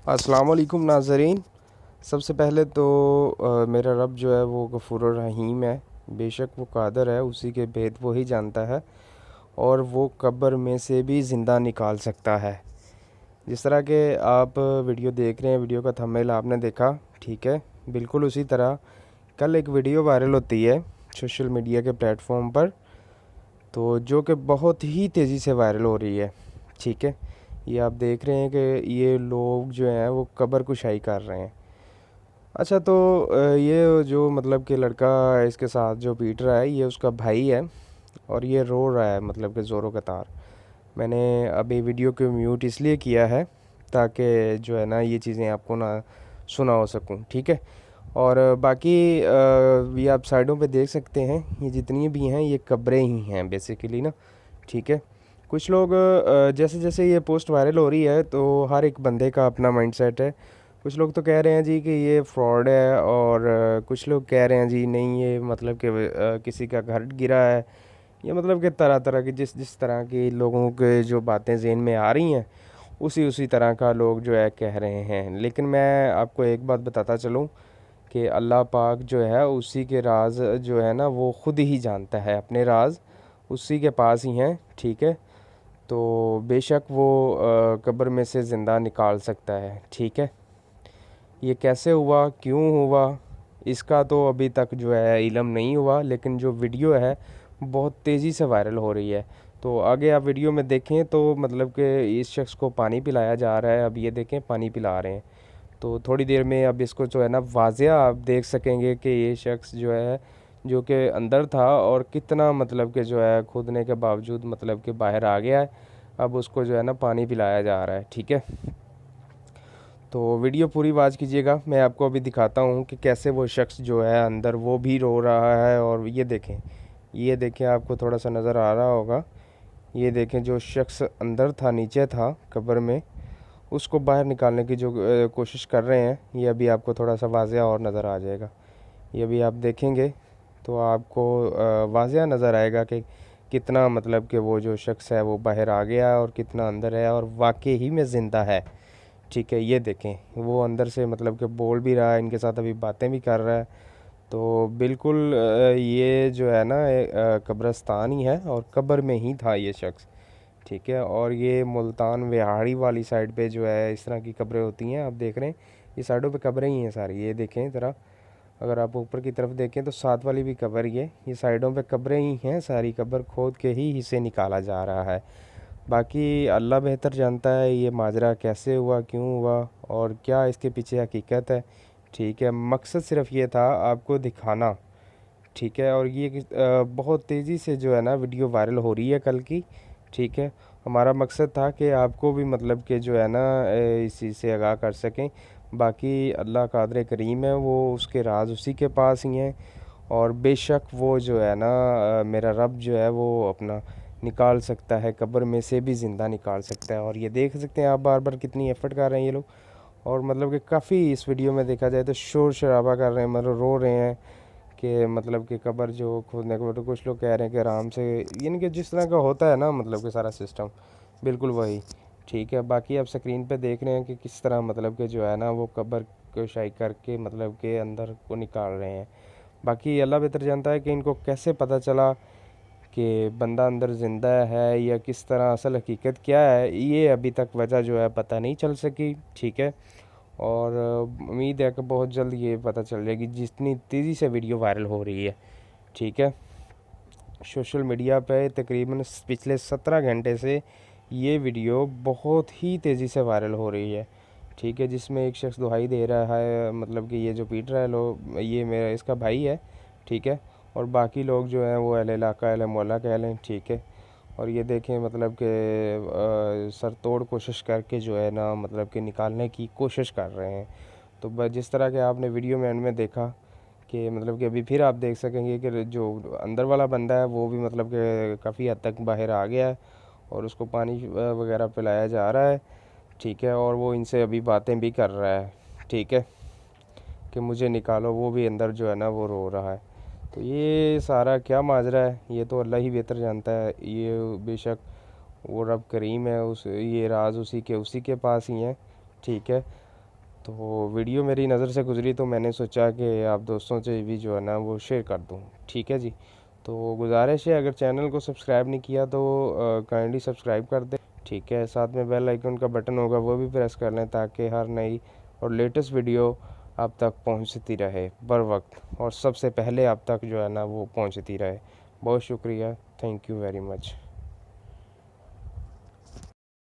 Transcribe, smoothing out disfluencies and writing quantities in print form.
अस्सलाम वालेकुम नाज़रीन। सबसे पहले तो मेरा रब जो है वो गफ़ूरुर रहीम है। बेशक वो कादर है, उसी के भेद वो ही जानता है और वो कब्र में से भी ज़िंदा निकाल सकता है। जिस तरह के आप वीडियो देख रहे हैं, वीडियो का थंबनेल आपने देखा, ठीक है। बिल्कुल उसी तरह कल एक वीडियो वायरल होती है सोशल मीडिया के प्लेटफॉर्म पर, तो जो कि बहुत ही तेज़ी से वायरल हो रही है, ठीक है। ये आप देख रहे हैं कि ये लोग जो हैं वो कब्र कुशाई कर रहे हैं। अच्छा, तो ये जो मतलब कि लड़का इसके साथ जो पीट रहा है, ये उसका भाई है और ये रो रहा है मतलब कि ज़ोरों कतार। मैंने अभी वीडियो को म्यूट इसलिए किया है ताकि जो है ना ये चीज़ें आपको ना सुना हो सकूं, ठीक है। और बाकी ये आप साइडों पे देख सकते हैं, ये जितनी भी हैं ये कब्रें ही हैं बेसिकली ना, ठीक है। कुछ लोग जैसे जैसे ये पोस्ट वायरल हो रही है तो हर एक बंदे का अपना माइंडसेट है। कुछ लोग तो कह रहे हैं जी कि ये फ्रॉड है और कुछ लोग कह रहे हैं जी नहीं, ये मतलब कि किसी का घर गिरा है। ये मतलब कि तरह तरह की जिस जिस तरह की लोगों के जो बातें ज़हन में आ रही हैं, उसी उसी तरह का लोग जो है कह रहे हैं। लेकिन मैं आपको एक बात बताता चलूँ कि अल्लाह पाक जो है उसी के राज जो है ना वो ख़ुद ही जानता है, अपने राज उसी के पास ही हैं, ठीक है। तो बेशक वो कब्र में से ज़िंदा निकाल सकता है, ठीक है। ये कैसे हुआ, क्यों हुआ, इसका तो अभी तक जो है इल्म नहीं हुआ, लेकिन जो वीडियो है बहुत तेज़ी से वायरल हो रही है। तो आगे आप वीडियो में देखें तो मतलब कि इस शख्स को पानी पिलाया जा रहा है। अब ये देखें पानी पिला रहे हैं, तो थोड़ी देर में अब इसको जो है ना वाज़िया आप देख सकेंगे कि ये शख्स जो है जो कि अंदर था और कितना मतलब कि जो है कूदने के बावजूद मतलब कि बाहर आ गया है। अब उसको जो है ना पानी पिलाया जा रहा है, ठीक है। तो वीडियो पूरी वॉच कीजिएगा, मैं आपको अभी दिखाता हूँ कि कैसे वो शख्स जो है अंदर वो भी रो रहा है। और ये देखें आपको थोड़ा सा नज़र आ रहा होगा। ये देखें जो शख्स अंदर था, नीचे था कब्र में, उसको बाहर निकालने की जो कोशिश कर रहे हैं, ये अभी आपको थोड़ा सा वाज़िया और नज़र आ जाएगा। ये अभी आप देखेंगे तो आपको वाज़िया नज़र आएगा कि कितना मतलब कि वो जो शख्स है वो बाहर आ गया और कितना अंदर है और वाकई ही में ज़िंदा है, ठीक है। ये देखें वो अंदर से मतलब कि बोल भी रहा है, इनके साथ अभी बातें भी कर रहा है। तो बिल्कुल ये जो है ना कब्रस्तान ही है और कब्र में ही था ये शख्स, ठीक है। और ये मुल्तान विहाड़ी वाली साइड पे जो है इस तरह की कब्रें होती हैं, आप देख रहे हैं ये साइडों पे कब्रें ही हैं सारी। ये देखें ज़रा, अगर आप ऊपर की तरफ देखें तो साथ वाली भी कब्र ये साइडों पे कब्रें ही हैं सारी। कब्र खोद के ही हिस्से निकाला जा रहा है। बाकी अल्लाह बेहतर जानता है ये माजरा कैसे हुआ, क्यों हुआ और क्या इसके पीछे हकीकत है, ठीक है। मकसद सिर्फ ये था आपको दिखाना, ठीक है। और ये बहुत तेज़ी से जो है ना वीडियो वायरल हो रही है कल की, ठीक है। हमारा मकसद था कि आपको भी मतलब कि जो है ना इस चीज़ से आगाह कर सकें। बाकी अल्लाह कादर करीम है, वो उसके राज उसी के पास ही हैं और बेशक वो जो है ना मेरा रब जो है वो अपना निकाल सकता है, कब्र में से भी ज़िंदा निकाल सकता है। और ये देख सकते हैं आप बार बार कितनी एफ़र्ट कर रहे हैं ये लोग। और मतलब कि काफ़ी इस वीडियो में देखा जाए तो शोर शराबा कर रहे हैं, मतलब रो रहे हैं कि मतलब कि कब्र जो खोदने को, तो कुछ लोग कह रहे हैं कि आराम से, यानी कि जिस तरह का होता है ना मतलब कि सारा सिस्टम बिल्कुल वही, ठीक है। बाकी आप स्क्रीन पे देख रहे हैं कि किस तरह मतलब कि जो है ना वो कब्र कुशाई करके मतलब के अंदर को निकाल रहे हैं। बाकी अल्लाह बेहतर जानता है कि इनको कैसे पता चला कि बंदा अंदर ज़िंदा है या किस तरह, असल हकीकत क्या है, ये अभी तक वजह जो है पता नहीं चल सकी, ठीक है। और उम्मीद है कि बहुत जल्द ये पता चल जाएगी जितनी तेज़ी से वीडियो वायरल हो रही है, ठीक है। सोशल मीडिया पे तकरीबन पिछले 17 घंटे से ये वीडियो बहुत ही तेज़ी से वायरल हो रही है, ठीक है। जिसमें एक शख्स दुहाई दे रहा है, मतलब कि ये जो पीट रहा है लोग, ये मेरा इसका भाई है, ठीक है। और बाकी लोग जो हैं वो अहले इलाका अहले मोहल्ला के अहले हैं, ठीक है। और ये देखें मतलब कि सर तोड़ कोशिश करके जो है ना मतलब कि निकालने की कोशिश कर रहे हैं। तो जिस तरह के आपने वीडियो में एंड में देखा कि मतलब कि अभी फिर आप देख सकेंगे कि जो अंदर वाला बंदा है वो भी मतलब कि काफ़ी हद तक बाहर आ गया है और उसको पानी वगैरह पिलाया जा रहा है, ठीक है। और वो इनसे अभी बातें भी कर रहा है, ठीक है, कि मुझे निकालो। वो भी अंदर जो है ना वो रो रहा है। तो ये सारा क्या माजरा है ये तो अल्लाह ही बेहतर जानता है। ये बेशक वो रब करीम है, उस ये राज उसी के पास ही हैं, ठीक है। तो वीडियो मेरी नज़र से गुज़री तो मैंने सोचा कि आप दोस्तों से भी जो है ना वो शेयर कर दूँ। ठीक है जी। तो गुजारिश है, अगर चैनल को सब्सक्राइब नहीं किया तो काइंडली सब्सक्राइब कर दें। ठीक है, साथ में बेल आइकन का बटन होगा वो भी प्रेस कर लें ताकि हर नई और लेटेस्ट वीडियो आप तक पहुंचती रहे बर वक्त, और सबसे पहले आप तक जो है ना वो पहुंचती रहे। बहुत शुक्रिया, थैंक यू वेरी मच।